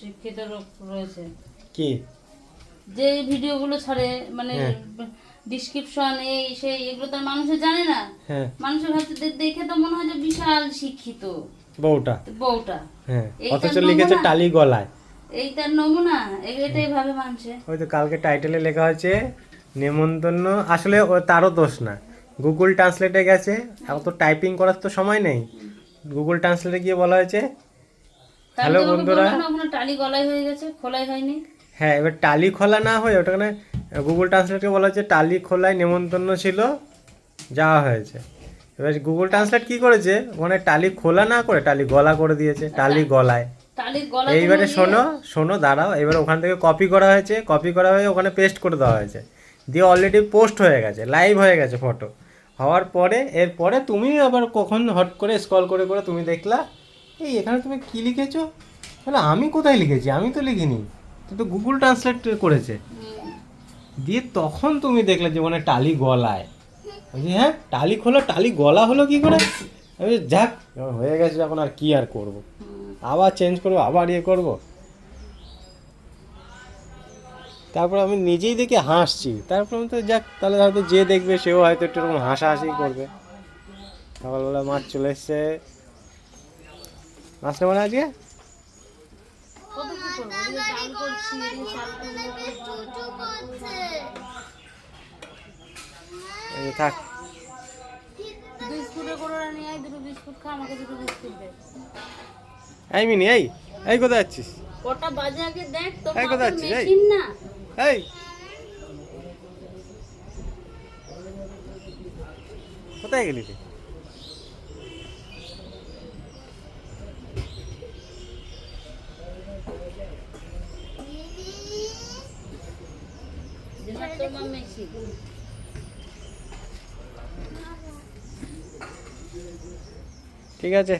শিক্ষিত লোক রয়েছে কি যে এই ভিডিওগুলো ছাড়ে, মানে ডিসক্রিপশন এই সেই এগুলো তো আর মানুষে জানে না। হ্যাঁ মানুষের কাছে দেখে তো মনে হয় যে বিশাল শিক্ষিত বউটা। বউটা। হ্যাঁ এইটার অথচ লিখেছে নমুনা। টালি গলায়। এইটার নমুনা, এটাই ভাবে মানছে। ওই তো কালকে টাইটেলে লেখা হয়েছে নেমন্তন্ন, আসলে তারও দোষ না, গুগল ট্রান্সলেটে গেছে, এখন তো টাইপিং করার তো সময় নেই, গুগল ট্রান্সলেটে গিয়ে বলা হয়েছে তাহলে হ্যালো তোমাকে বন্ধুরা। বললাম না, ওখানে টালি গলায় হয়ে গেছে, খোলাই হয়নি। হ্যাঁ এবার টালি খোলা না হয়ে ওটাখানে গুগল ট্রান্সলেটে বলা হয়েছে টালি খোলায় নেমন্তন্ন ছিল, যাওয়া হয়েছে। এবার গুগল ট্রান্সলেট কি করেছে, ওখানে টালি খোলা না করে টালি গলা করে দিয়েছে, টালি গলায়। টালি গলা এইবারে শোনো শোনো দাঁড়াও, এবার ওখান থেকে কপি করা হয়েছে, কপি করা হয়ে ওখানে পেস্ট করে দেওয়া হয়েছে, দিয়ে অলরেডি পোস্ট হয়ে গেছে, লাইভ হয়ে গেছে ফটো হওয়ার পরে, এরপরে তুমি আবার কখন হট করে স্ক্রল করে করে তুমি দেখলা এই এখানে তুমি কি লিখেছো, তাহলে আমি কোথায় লিখেছি, আমি তো লিখিনি, তুই তো গুগল ট্রান্সলেট করেছে। দিয়ে তখন তুমি দেখলে যে ওখানে টালি গলায়, বলছি হ্যাঁ টালি খোলা টালি গলা হলো কি করে, আমি যাক হয়ে গেছে এখন আর কি আর করব, আবার চেঞ্জ করবো, আবার ইয়ে করবো। তারপর আমি নিজেই দেখে হাসছি, তারপর আমি তো যাক তাহলে হয়তো যে দেখবে সেও হয়তো একটু এরকম হাসাহাসি করবে। সকালবেলা মাছ চলে এসছে, মাছ নেবো না আজকে, কত কি করবো, এদিকে ডাল করছি, এদিকে শাক এই যে থাক। বিস্কুটে করে নিয়ে আয়, দুটো বিস্কুট খা, আমাকে দুটো বিস্কুট দে। এই মিনি এই এই কোথায় যাচ্ছিস, কটা বাজে আগে দেখ তো, এই কোথায় যাচ্ছিস, এই মেশিন না। এই কোথায় গেলি তুই? যেটা তোমার মেশিন। ঠিক আছে।